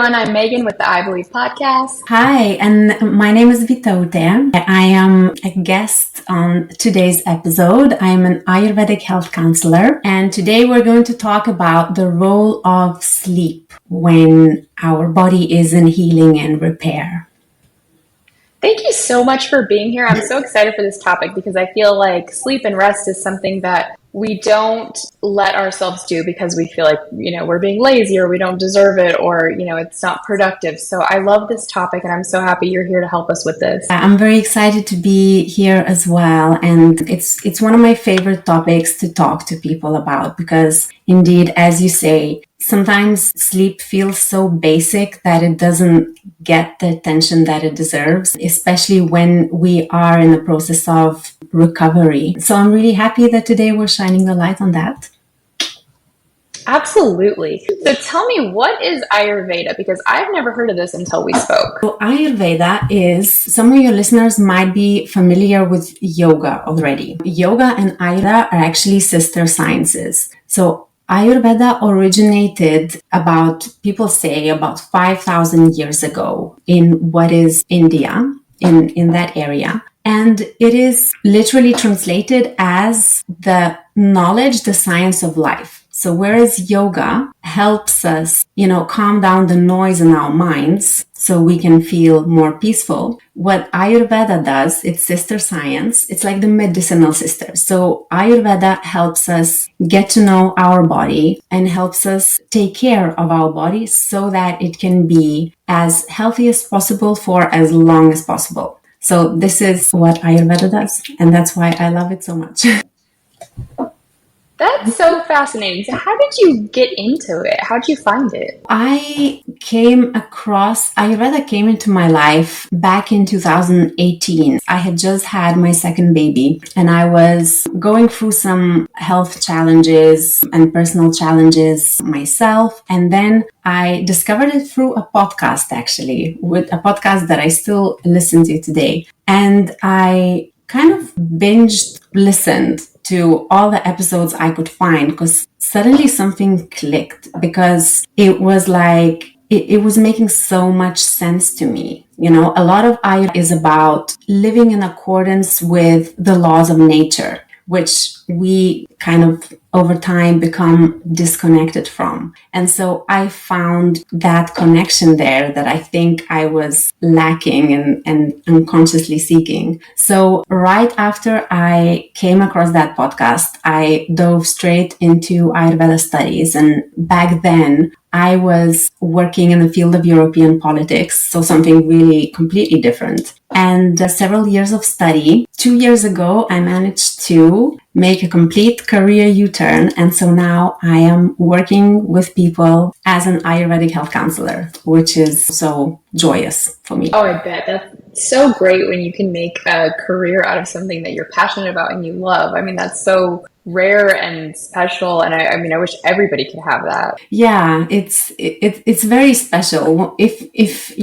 everyone. I'm Megan with the I Believe podcast. Hi, and my name is Vitote. I am a guest on today's episode. I am an Ayurvedic health counselor, and today we're going to talk about the role of sleep when our body is in healing and repair. Thank you so much for being here. I'm so excited for this topic because I feel like sleep and rest is something that we don't let ourselves do because we feel like, we're being lazy or we don't deserve it or, it's not productive. So I love this topic and I'm so happy you're here to help us with this. I'm very excited to be here as well. And it's one of my favorite topics to talk to people about because indeed, as you say, sometimes sleep feels so basic that it doesn't get the attention that it deserves, especially when we are in the process of recovery. So I'm really happy that today we're shining the light on that. Absolutely. So tell me, what is Ayurveda? Because I've never heard of this until we spoke. So Ayurveda is, some of your listeners might be familiar with yoga already. Yoga and Ayurveda are actually sister sciences. So Ayurveda originated people say about 5,000 years ago in what is India, in that area. And it is literally translated as the knowledge, the science of life. So whereas yoga helps us, calm down the noise in our minds so we can feel more peaceful, what Ayurveda does, it's sister science. It's like the medicinal sister. So Ayurveda helps us get to know our body and helps us take care of our body so that it can be as healthy as possible for as long as possible. So this is what Ayurveda does, and that's why I love it so much. That's so fascinating. So how did you get into it? How did you find it? Ayurveda came into my life back in 2018. I had just had my second baby and I was going through some health challenges and personal challenges myself. And then I discovered it through a podcast, actually, with a podcast that I still listen to today. And I kind of listened to all the episodes I could find because suddenly something clicked because it was like, it was making so much sense to me. A lot of Ayurveda is about living in accordance with the laws of nature, which we kind of over time become disconnected from. And so I found that connection there that I think I was lacking and unconsciously seeking. So right after I came across that podcast, I dove straight into Ayurveda studies. And back then, I was working in the field of European politics, so something really completely different. And several years of study. 2 years ago, I managed to make a complete career U-turn. And so now I am working with people as an Ayurvedic health counselor, which is so joyous for me. Oh, I bet. That's so great when you can make a career out of something that you're passionate about and you love. I mean, that's so rare and special. And I wish everybody could have that. Yeah, it's very special. If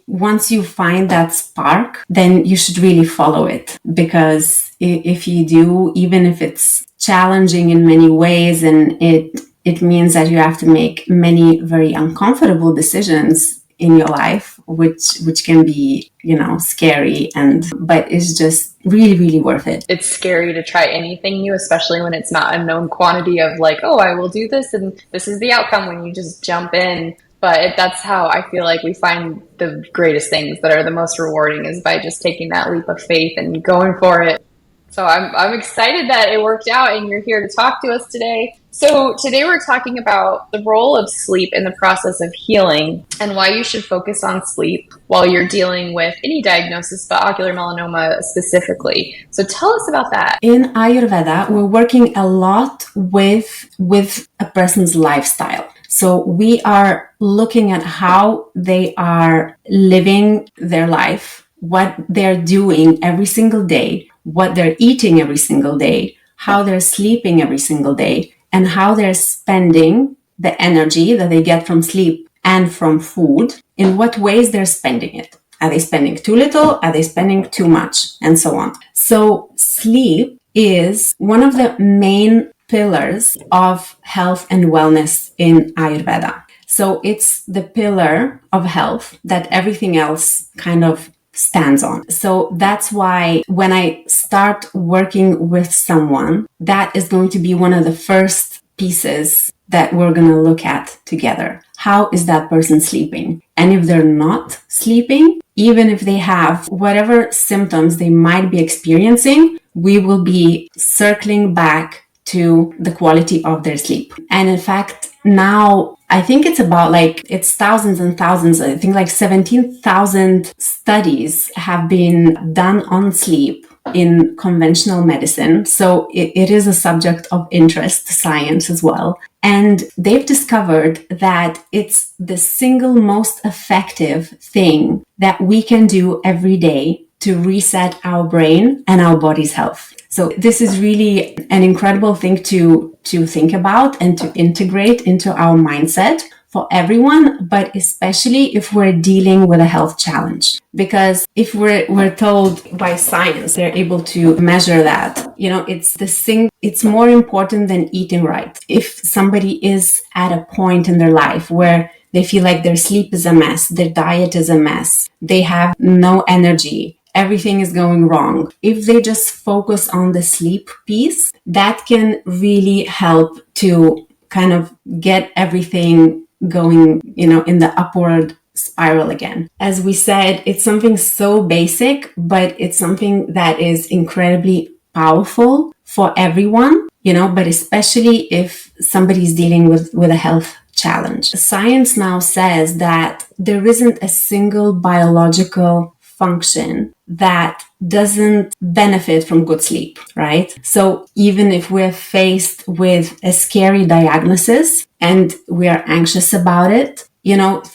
once you find that spark, then you should really follow it, because if you do, even if it's challenging in many ways and it means that you have to make many very uncomfortable decisions in your life, which can be, scary, but it's just really, really worth it. It's scary to try anything new, especially when it's not a known quantity of like, oh, I will do this and this is the outcome when you just jump in. But that's how I feel like we find the greatest things that are the most rewarding, is by just taking that leap of faith and going for it. So I'm excited that it worked out and you're here to talk to us today. So today we're talking about the role of sleep in the process of healing and why you should focus on sleep while you're dealing with any diagnosis, but ocular melanoma specifically. So tell us about that. In Ayurveda, we're working a lot with a person's lifestyle. So we are looking at how they are living their life, what they're doing every single day, what they're eating every single day, how they're sleeping every single day, and how they're spending the energy that they get from sleep and from food, in what ways they're spending it. Are they spending too little? Are they spending too much? And so on. So sleep is one of the main pillars of health and wellness in Ayurveda. So it's the pillar of health that everything else kind of stands on. So that's why when I start working with someone, that is going to be one of the first pieces that we're going to look at together. How is that person sleeping? And if they're not sleeping, even if they have whatever symptoms they might be experiencing, we will be circling back to the quality of their sleep. And in fact, now I think it's about it's thousands and thousands. I think 17,000 studies have been done on sleep in conventional medicine. So it is a subject of interest to science as well. And they've discovered that it's the single most effective thing that we can do every day to reset our brain and our body's health. So this is really an incredible thing to think about and to integrate into our mindset for everyone, but especially if we're dealing with a health challenge. Because if we're told by science, they're able to measure that, it's more important than eating right. If somebody is at a point in their life where they feel like their sleep is a mess, their diet is a mess, they have no energy, everything is going wrong. If they just focus on the sleep piece, that can really help to kind of get everything going, in the upward spiral again. As we said, it's something so basic, but it's something that is incredibly powerful for everyone, but especially if somebody's dealing with a health challenge. Science now says that there isn't a single biological function that doesn't benefit from good sleep, right? So even if we're faced with a scary diagnosis and we are anxious about it,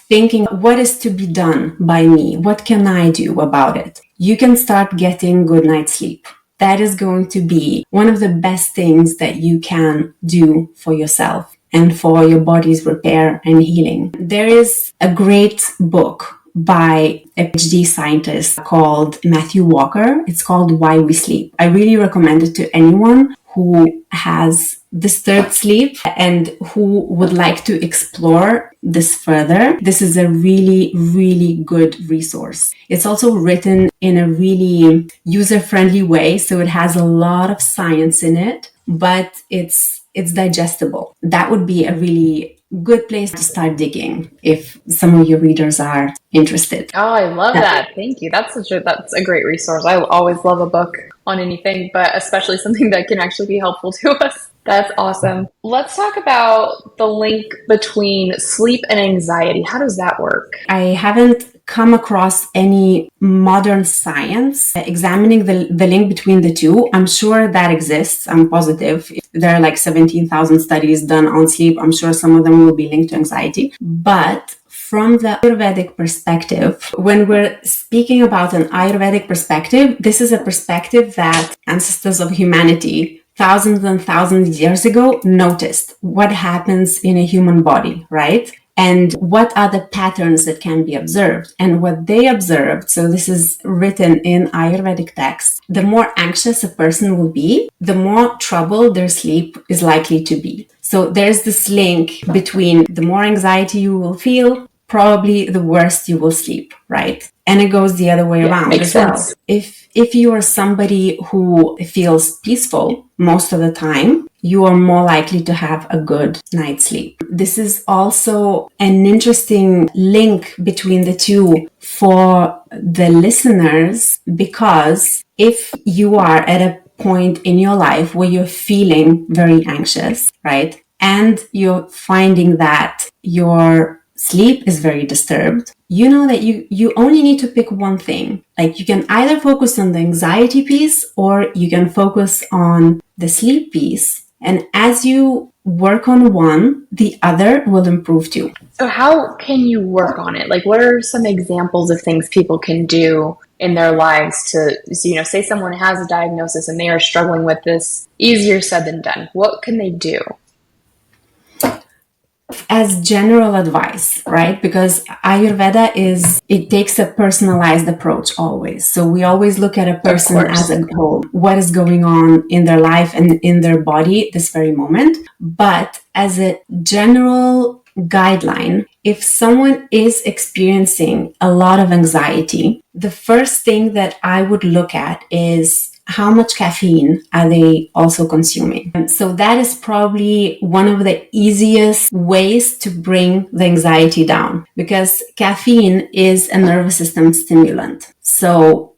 thinking what is to be done by me? What can I do about it? You can start getting good night's sleep. That is going to be one of the best things that you can do for yourself and for your body's repair and healing. There is a great book by a PhD scientist called Matthew Walker. It's called Why We Sleep. I really recommend it to anyone who has disturbed sleep and who would like to explore this further. This is a really, really good resource. It's also written in a really user-friendly way, so it has a lot of science in it, but it's digestible. That would be a really good place to start digging if some of your readers are interested. Oh, I love that. Thank you. That's a great resource. I always love a book on anything, but especially something that can actually be helpful to us. That's awesome. Let's talk about the link between sleep and anxiety. How does that work? I haven't come across any modern science examining the link between the two. I'm sure that exists. I'm positive. There are 17,000 studies done on sleep. I'm sure some of them will be linked to anxiety. But from the Ayurvedic perspective, when we're speaking about an Ayurvedic perspective, this is a perspective that ancestors of humanity thousands and thousands of years ago noticed what happens in a human body, right? And what are the patterns that can be observed. And what they observed, so this is written in Ayurvedic texts, the more anxious a person will be, the more trouble their sleep is likely to be. So there's this link between the more anxiety you will feel, probably the worse you will sleep, right? And it goes the other way around makes as well. sense. If you are somebody who feels peaceful most of the time, you are more likely to have a good night's sleep. This is also an interesting link between the two for the listeners, because if you are at a point in your life where you're feeling very anxious, right? And you're finding that your sleep is very disturbed, you know that you only need to pick one thing. You can either focus on the anxiety piece or you can focus on the sleep piece. And as you work on one, the other will improve too. So how can you work on it? What are some examples of things people can do in their lives to, say someone has a diagnosis and they are struggling with this? Easier said than done. What can they do? As general advice, right? Because Ayurveda it takes a personalized approach always. So we always look at a person as a whole, what is going on in their life and in their body this very moment. But as a general guideline, if someone is experiencing a lot of anxiety, the first thing that I would look at is how much caffeine are they also consuming? And so that is probably one of the easiest ways to bring the anxiety down, because caffeine is a nervous system stimulant. So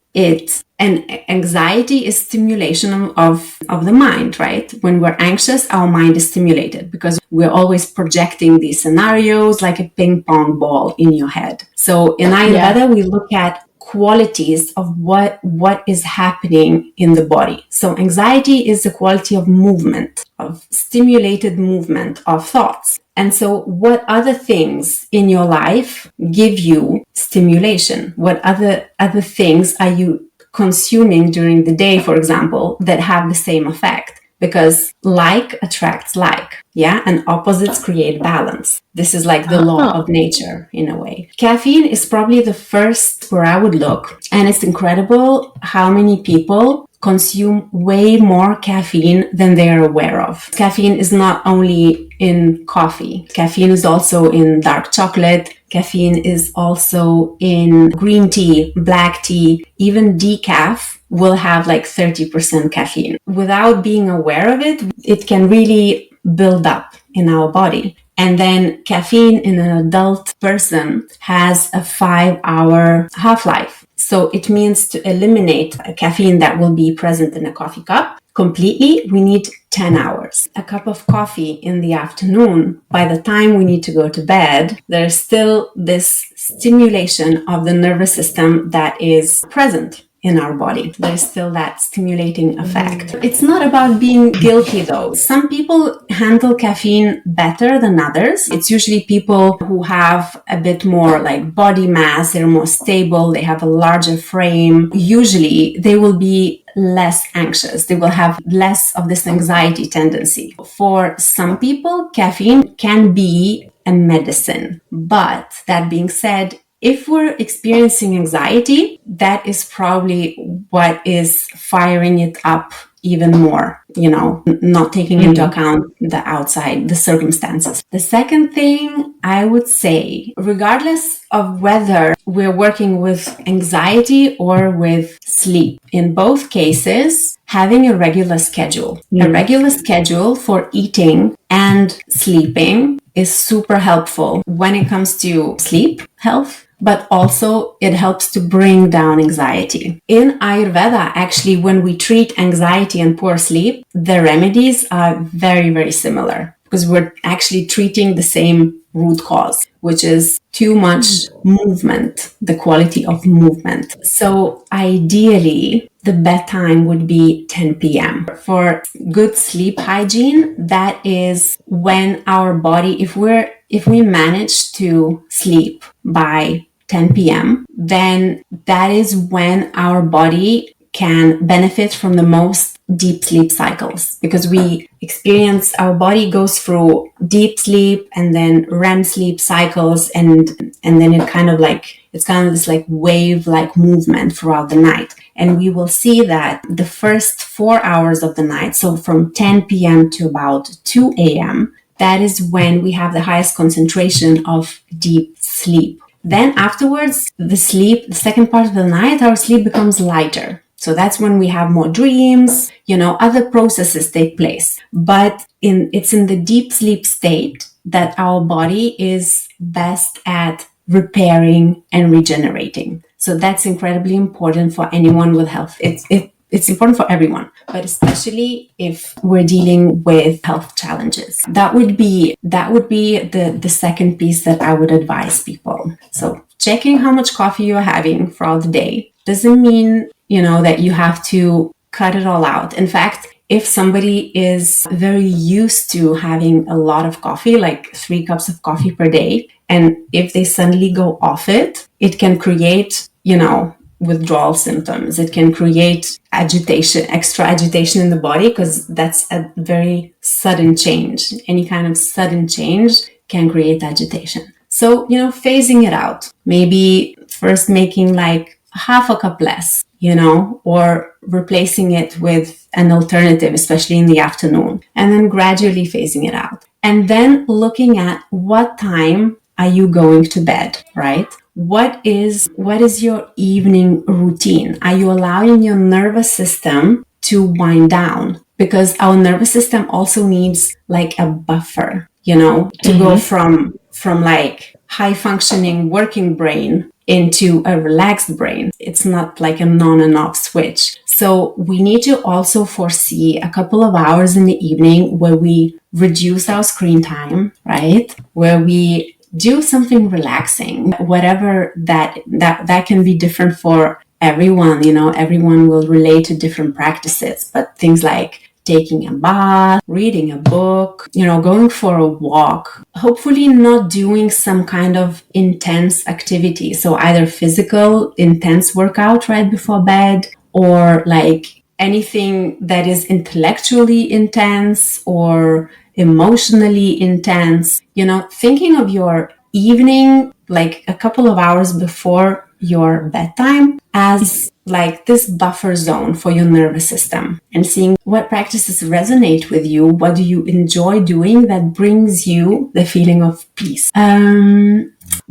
and anxiety is stimulation of the mind, right? When we're anxious, our mind is stimulated because we're always projecting these scenarios like a ping pong ball in your head. So in Ayurveda, we look at qualities of what is happening in the body. So anxiety is the quality of movement, of stimulated movement of thoughts. And so what other things in your life give you stimulation? What other things are you consuming during the day, for example, that have the same effect? Because like attracts like, yeah, and opposites create balance. This is like the law of nature in a way. Caffeine is probably the first where I would look, and it's incredible how many people consume way more caffeine than they're aware of. Caffeine is not only in coffee. Caffeine is also in dark chocolate. Caffeine is also in green tea, black tea, even decaf will have like 30% caffeine. Without being aware of it, it can really build up in our body. And then caffeine in an adult person has a 5-hour half-life. So it means to eliminate a caffeine that will be present in a coffee cup completely, we need 10 hours. A cup of coffee in the afternoon, by the time we need to go to bed, there's still this stimulation of the nervous system that is present in our body. There's still that stimulating effect. It's not about being guilty though. Some people handle caffeine better than others. It's usually people who have a bit more like body mass, they're more stable, they have a larger frame. Usually they will be less anxious. They will have less of this anxiety tendency. For some people, caffeine can be a medicine. But that being said, if we're experiencing anxiety, that is probably what is firing it up even more, not taking into account the outside, the circumstances. The second thing I would say, regardless of whether we're working with anxiety or with sleep, in both cases, having a regular schedule. A regular schedule for eating and sleeping is super helpful when it comes to sleep health, but also it helps to bring down anxiety. In Ayurveda, actually, when we treat anxiety and poor sleep, the remedies are very, very similar because we're actually treating the same root cause, which is too much movement, the quality of movement. So ideally, the bedtime would be 10 p.m. For good sleep hygiene, that is when our body, if we manage to sleep by 10 p.m., then that is when our body can benefit from the most deep sleep cycles, because our body goes through deep sleep and then REM sleep cycles, and then it's kind of this like wave like movement throughout the night. And we will see that the first 4 hours of the night, so from 10 p.m. to about 2 a.m., that is when we have the highest concentration of deep sleep. Then afterwards, the second part of the night, our sleep becomes lighter. So that's when we have more dreams, other processes take place. But it's in the deep sleep state that our body is best at repairing and regenerating. So that's incredibly important for anyone with health. It's important for everyone, but especially if we're dealing with health challenges. That would be the second piece that I would advise people. So checking how much coffee you're having throughout the day doesn't mean, that you have to cut it all out. In fact, if somebody is very used to having a lot of coffee, like 3 cups of coffee per day, and if they suddenly go off it, it can create, withdrawal symptoms. It can create extra agitation in the body, because that's a very sudden change. Any kind of sudden change can create agitation. So, phasing it out, maybe first making like half a cup less, or replacing it with an alternative, especially in the afternoon, and then gradually phasing it out. And then looking at what time are you going to bed, right? What is your evening routine? Are you allowing your nervous system to wind down? Because our nervous system also needs like a buffer, to go from like high functioning working brain into a relaxed brain. It's not like a on and off switch. So we need to also foresee a couple of hours in the evening where we reduce our screen time, right? Where we do something relaxing, whatever that can be different for everyone. Everyone will relate to different practices, but things like taking a bath, reading a book, going for a walk, hopefully not doing some kind of intense activity. So either physical intense workout right before bed, or like anything that is intellectually intense or emotionally intense, thinking of your evening, like a couple of hours before your bedtime, as like this buffer zone for your nervous system, and seeing what practices resonate with you. What do you enjoy doing that brings you the feeling of peace?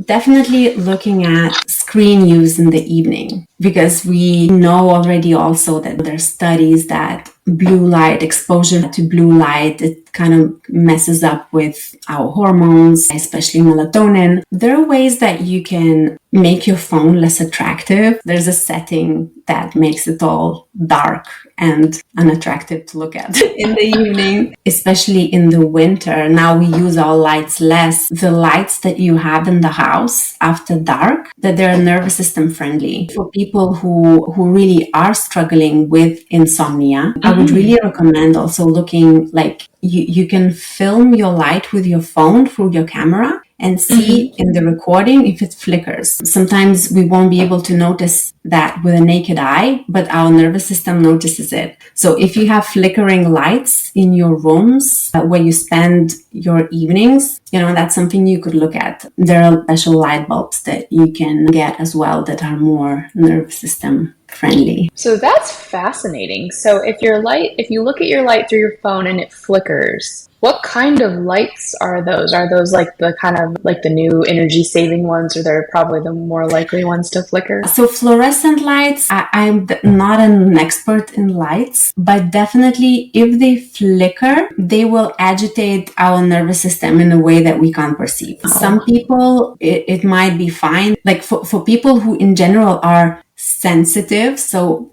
Definitely looking at screen use in the evening, because we know already also that there are studies that blue light exposure to blue light, it kind of messes up with our hormones, especially melatonin. There are ways that you can make your phone less attractive. There's a setting that makes it all dark and unattractive to look at in the evening, especially in the winter. Now we use our lights less. The lights that you have in the house after dark, that they're nervous system friendly. For people who really are struggling with insomnia, I would really recommend also looking like you can film your light with your phone through your camera and see in the recording if it flickers. Sometimes we won't be able to notice that with a naked eye, but our nervous system notices it. So if you have flickering lights in your rooms where you spend your evenings, that's something you could look at. There are special light bulbs that you can get as well that are more nervous system friendly. So that's fascinating. So if you look at your light through your phone and it flickers, what kind of lights are those? Are those like the kind of like the new energy saving ones, or they're probably the more likely ones to flicker? So fluorescent lights, I'm not an expert in lights, but definitely if they flicker, they will agitate our nervous system in a way that we can't perceive. Some people, it might be fine. Like for people who in general are sensitive, so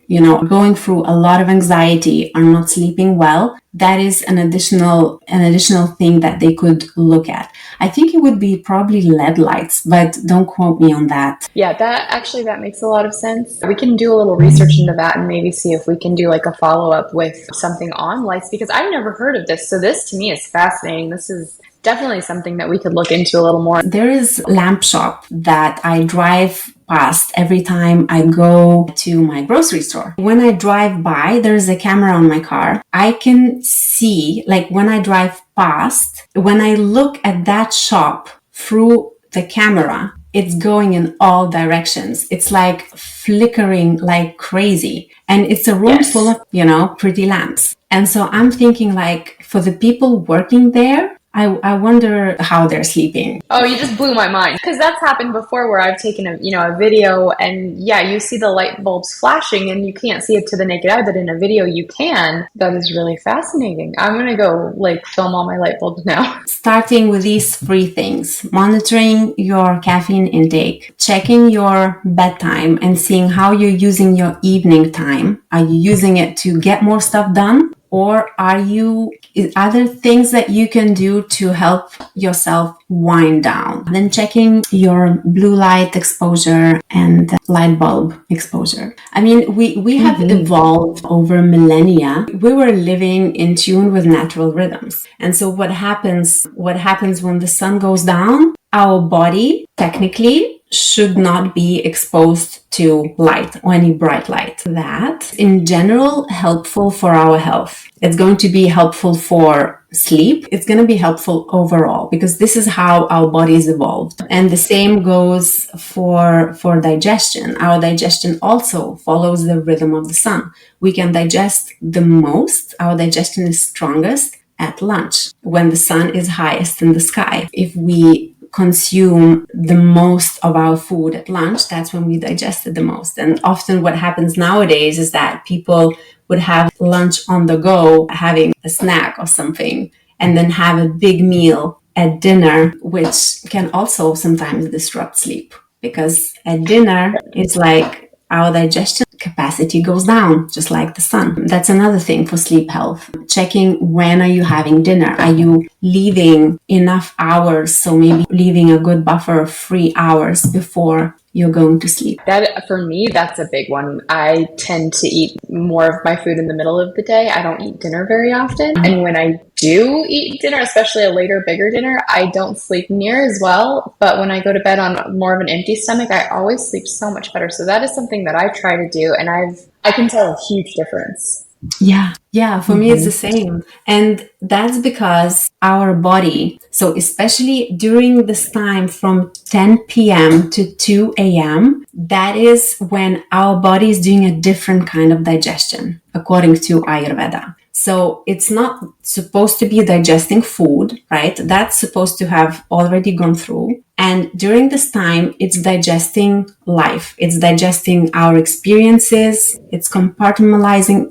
going through a lot of anxiety, are not sleeping well, that is an additional thing that they could look at. I think it would be probably LED lights, but don't quote me on that. Yeah, that makes a lot of sense. We can do a little research into that and maybe see if we can do like a follow-up with something on lights, because I've never heard of this. So this to me is fascinating. This is definitely something that we could look into a little more. There is a lamp shop that I drive past every time I go to my grocery store. When I drive by, there's a camera on my car. I can see, like when I drive past, when I look at that shop through the camera, it's going in all directions. It's like flickering like crazy. And it's a room full of, pretty lamps. And so I'm thinking like for the people working there, I wonder how they're sleeping. Oh, you just blew my mind, because that's happened before where I've taken a video, and you see the light bulbs flashing and you can't see it to the naked eye, but in a video you can. That is really fascinating. I'm going to go like film all my light bulbs now. Starting with these 3 things: monitoring your caffeine intake, checking your bedtime and seeing how you're using your evening time. Are you using it to get more stuff done? Or are there things that you can do to help yourself wind down? Then checking your blue light exposure and light bulb exposure. I mean, we have evolved over millennia. We were living in tune with natural rhythms. And so what happens when the sun goes down? Our body technically should not be exposed to light or any bright light. That, in general, helpful for our health. It's going to be helpful for sleep. It's going to be helpful overall, because this is how our bodies evolved. And the same goes for digestion. Our digestion also follows the rhythm of the sun. We can digest the most. Our digestion is strongest at lunch when the sun is highest in the sky. If we consume the most of our food at lunch, that's when we digest it the most. And often what happens nowadays is that people would have lunch on the go, having a snack or something, and then have a big meal at dinner, which can also sometimes disrupt sleep, because at dinner it's like our digestion capacity goes down, just like the sun. That's another thing for sleep health. Checking when are you having dinner? Are you leaving enough hours? So maybe leaving a good buffer of 3 hours before you're going to sleep. That, for me, that's a big one. I tend to eat more of my food in the middle of the day. I don't eat dinner very often. And when I do eat dinner, especially a later, bigger dinner, I don't sleep near as well. But when I go to bed on more of an empty stomach, I always sleep so much better. So that is something that I try to do. And I can tell a huge difference. Yeah, for me it's the same. And that's because our body, so especially during this time from 10 p.m. to 2 a.m., that is when our body is doing a different kind of digestion, according to Ayurveda. So it's not supposed to be digesting food, right? That's supposed to have already gone through. And during this time, it's digesting life. It's digesting our experiences. It's compartmentalizing,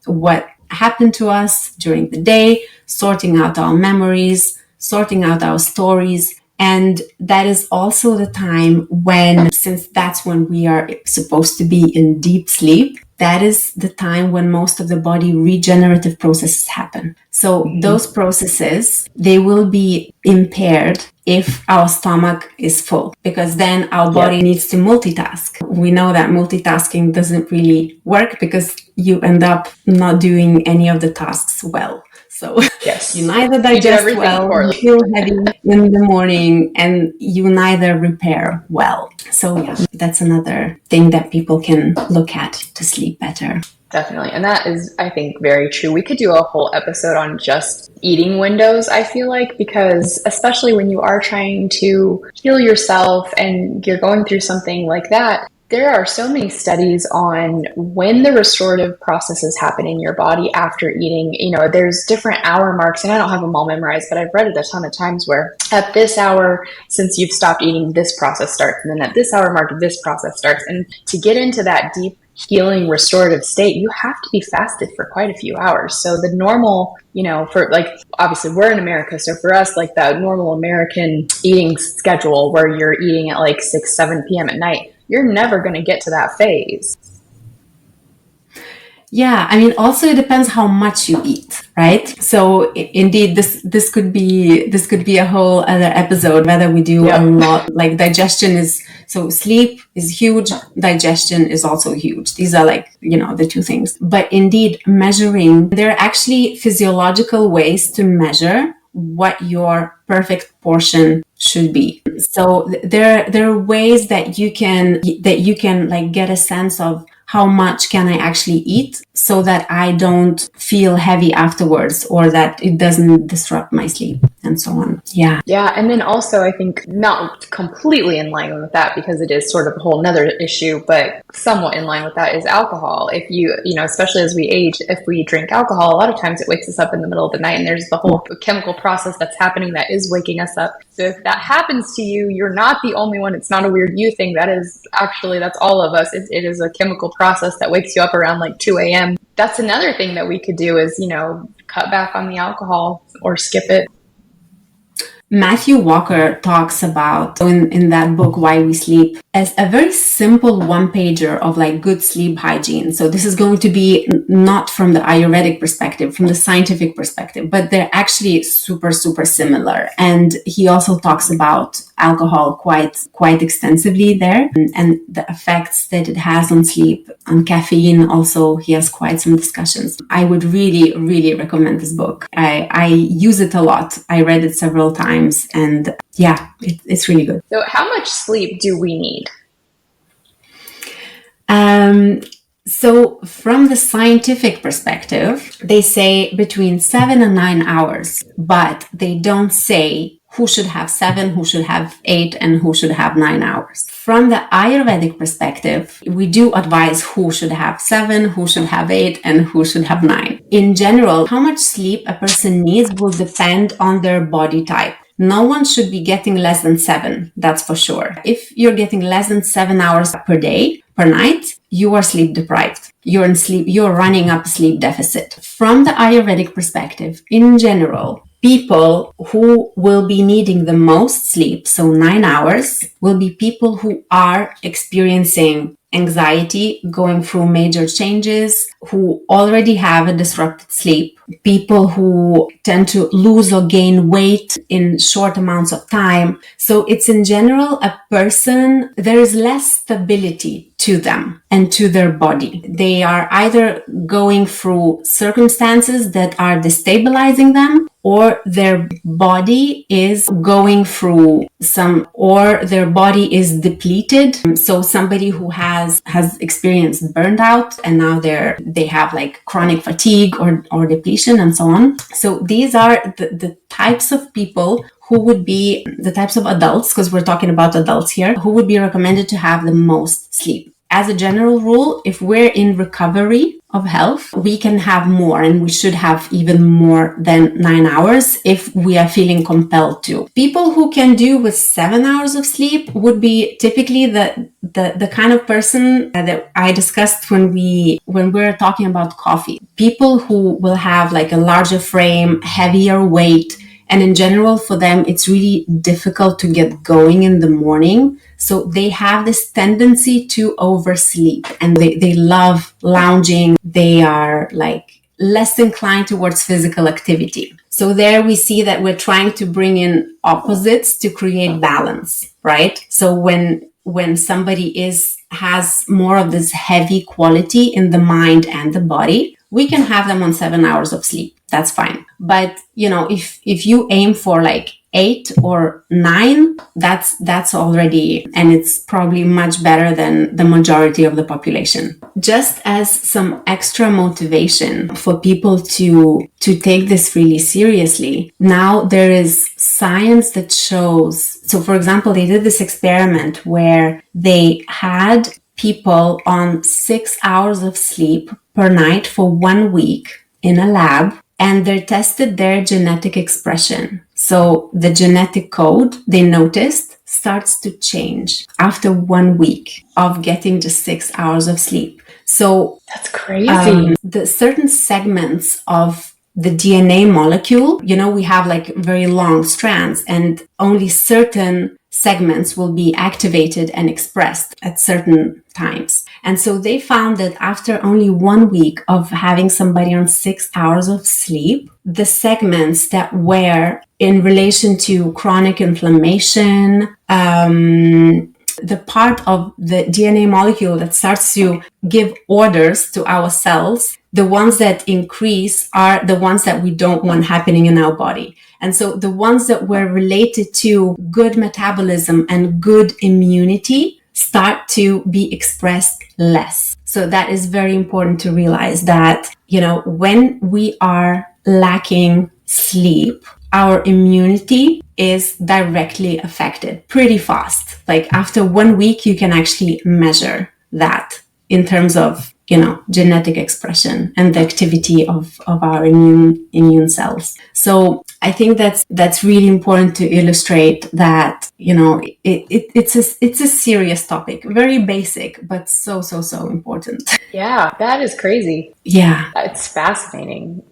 what happened to us during the day, sorting out our memories, sorting out our stories. And that is also the time when, since that's when we are supposed to be in deep sleep, that is the time when most of the body regenerative processes happen. So those processes, they will be impaired if our stomach is full, because then our body needs to multitask. We know that multitasking doesn't really work because you end up not doing any of the tasks well. So you neither digest well, you feel heavy in the morning, and you neither repair well. So that's another thing that people can look at to sleep better. Definitely. And that is, I think, very true. We could do a whole episode on just eating windows, I feel like, because especially when you are trying to heal yourself and you're going through something like that, there are so many studies on when the restorative processes happen in your body after eating. There's different hour marks, and I don't have them all memorized, but I've read it a ton of times where at this hour, since you've stopped eating, this process starts. And then at this hour mark, this process starts. And to get into that deep healing restorative state, you have to be fasted for quite a few hours. So the normal, for obviously we're in America. So for us, like the normal American eating schedule where you're eating at 6, 7 p.m. at night, you're never going to get to that phase. Yeah, I mean, also it depends how much you eat, right? So indeed, this could be a whole other episode, whether we do a lot, digestion is, so sleep is huge, digestion is also huge. These are the two things. But indeed, measuring, there are actually physiological ways to measure what your perfect portion should be. So there are ways that you can get a sense of how much can I actually eat so that I don't feel heavy afterwards, or that it doesn't disrupt my sleep, and so on. Yeah. And then also I think not completely in line with that, because it is sort of a whole nother issue, but somewhat in line with that is alcohol. If you especially as we age, if we drink alcohol, a lot of times it wakes us up in the middle of the night, and there's the whole chemical process that's happening that is waking us up. So if that happens to you, you're not the only one. It's not a weird you thing. That's all of us. It is a chemical process that wakes you up around 2 a.m. That's another thing that we could do is, cut back on the alcohol or skip it. Matthew Walker talks about in that book, Why We Sleep, as a very simple one-pager of good sleep hygiene. So this is going to be not from the Ayurvedic perspective, from the scientific perspective, but they're actually super, super similar. And he also talks about alcohol quite extensively there, and the effects that it has on sleep. On caffeine also, he has quite some discussions. I would really, really recommend this book. I use it a lot. I read it several times, and it's really good. So how much sleep do we need? So from the scientific perspective, they say between 7 and 9 hours, but they don't say who should have 7, who should have 8, and who should have 9 hours. From the Ayurvedic perspective, we do advise who should have 7, who should have 8, and who should have 9. in general, how much sleep a person needs will depend on their body type. No one should be getting less than 7, that's for sure. If you're getting less than 7 hours per day, per night, you are sleep deprived. You're running up a sleep deficit. From the Ayurvedic perspective, in general, people who will be needing the most sleep, so 9 hours, will be people who are experiencing anxiety, going through major changes, who already have a disrupted sleep, people who tend to lose or gain weight in short amounts of time. So it's in general a person, there is less stability to them and to their body. They are either going through circumstances that are destabilizing them, or their body is going through or their body is depleted. So somebody who has experienced burnout and now they have like chronic fatigue or depletion and so on. So these are the types of people who would be the types of adults, because we're talking about adults here, who would be recommended to have the most sleep. As a general rule, if we're in recovery of health, we can have more, and we should have even more than 9 hours if we are feeling compelled to. People who can do with 7 hours of sleep would be typically the kind of person that I discussed when we were talking about coffee. People who will have like a larger frame, heavier weight, and in general for them, it's really difficult to get going in the morning. So they have this tendency to oversleep, and they love lounging. They are like less inclined towards physical activity. So there we see that we're trying to bring in opposites to create balance, right? So when somebody has more of this heavy quality in the mind and the body, we can have them on 7 hours of sleep. That's fine. But, if you aim for like 8 or 9, that's already, and it's probably much better than the majority of the population. Just as some extra motivation for people to take this really seriously, now there is science that shows, so for example, they did this experiment where they had people on 6 hours of sleep per night for 1 week in a lab, and they tested their genetic expression. So the genetic code, they noticed, starts to change after 1 week of getting just 6 hours of sleep. So that's crazy. The certain segments of the DNA molecule, we have like very long strands, and only certain segments will be activated and expressed at certain times. And so they found that after only 1 week of having somebody on 6 hours of sleep, the segments that were in relation to chronic inflammation, the part of the DNA molecule that starts to give orders to our cells, the ones that increase are the ones that we don't want happening in our body. And so the ones that were related to good metabolism and good immunity start to be expressed less. So that is very important to realize that, when we are lacking sleep, our immunity is directly affected pretty fast. Like after 1 week, you can actually measure that in terms of, genetic expression and the activity of our immune cells. So I think that's really important to illustrate that, it's a serious topic, very basic, but so important. Yeah, that is crazy. Yeah. It's fascinating.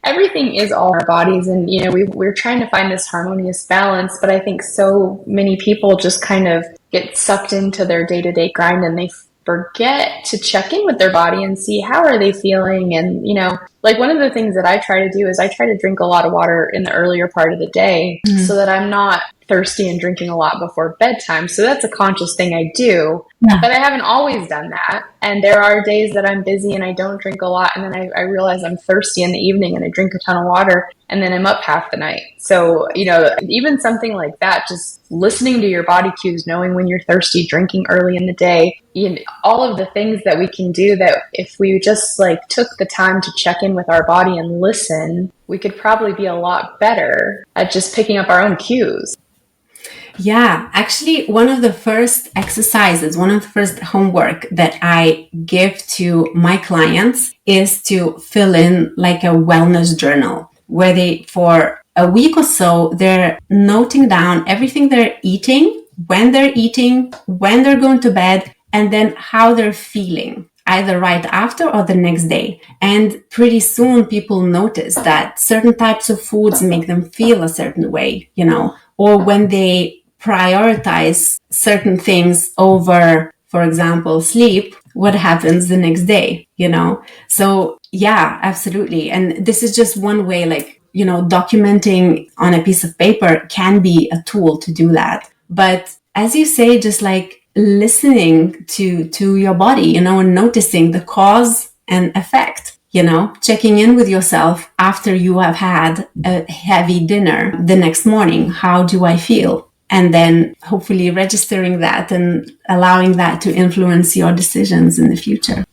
Everything is all our bodies, and, we're trying to find this harmonious balance, but I think so many people just kind of get sucked into their day-to-day grind, and they forget to check in with their body and see how are they feeling. And, like one of the things that I try to do is I try to drink a lot of water in the earlier part of the day so that I'm not thirsty and drinking a lot before bedtime. So that's a conscious thing I do, but I haven't always done that. And there are days that I'm busy and I don't drink a lot. And then I realize I'm thirsty in the evening and I drink a ton of water, and then I'm up half the night. So, even something like that, just listening to your body cues, knowing when you're thirsty, drinking early in the day, all of the things that we can do that if we just took the time to check in with our body and listen, we could probably be a lot better at just picking up our own cues. Yeah, actually, one of the first exercises, one of the first homework that I give to my clients is to fill in like a wellness journal where they, for a week or so, they're noting down everything they're eating, when they're going to bed, and then how they're feeling, either right after or the next day. And pretty soon people notice that certain types of foods make them feel a certain way, or when they prioritize certain things over, for example, sleep, what happens the next day, So, yeah, absolutely. And this is just one way, like, documenting on a piece of paper can be a tool to do that. But as you say, just like listening to your body, and noticing the cause and effect, checking in with yourself after you have had a heavy dinner the next morning. How do I feel? And then hopefully registering that and allowing that to influence your decisions in the future.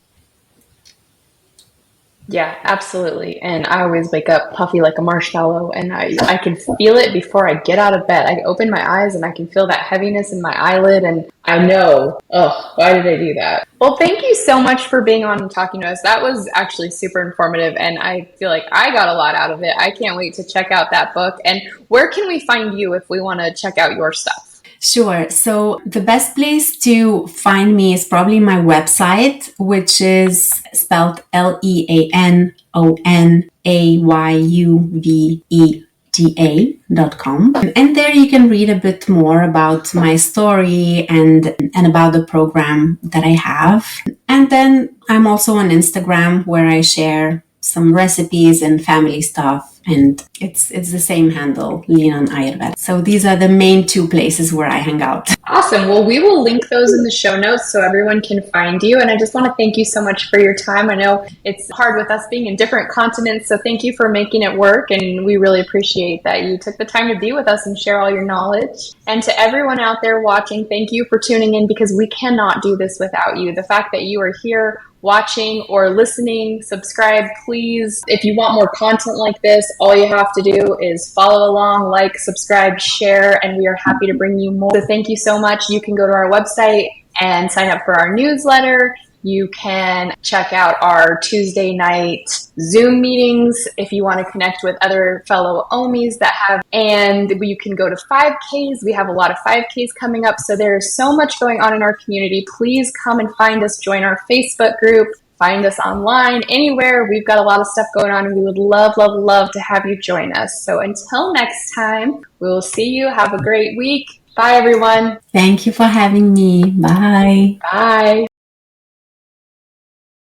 Yeah, absolutely. And I always wake up puffy like a marshmallow, and I can feel it before I get out of bed. I open my eyes and I can feel that heaviness in my eyelid, and I know, oh, why did I do that? Well, thank you so much for being on and talking to us. That was actually super informative, and I feel like I got a lot out of it. I can't wait to check out that book. And where can we find you if we want to check out your stuff? Sure. So the best place to find me is probably my website, which is spelled leanonayuveda.com. And there you can read a bit more about my story and about the program that I have. And then I'm also on Instagram, where I share some recipes and family stuff. And it's the same handle, Lean on Ayurveda. So these are the main two places where I hang out. Awesome. Well, we will link those in the show notes so everyone can find you. And I just want to thank you so much for your time. I know it's hard with us being in different continents, so thank you for making it work. And we really appreciate that you took the time to be with us and share all your knowledge. And to everyone out there watching, thank you for tuning in, because we cannot do this without you. The fact that you are here watching or listening, subscribe, please. If you want more content like this, all you have to do is follow along, like, subscribe, share, and we are happy to bring you more. So thank you so much. You can go to our website and sign up for our newsletter. You can check out our Tuesday night Zoom meetings if you want to connect with other fellow Omis that have, and you can go to 5Ks. We have a lot of 5Ks coming up. So there's so much going on in our community. Please come and find us, join our Facebook group, find us online, anywhere. We've got a lot of stuff going on, and we would love, love, love to have you join us. So until next time, we will see you. Have a great week. Bye, everyone. Thank you for having me. Bye. Bye.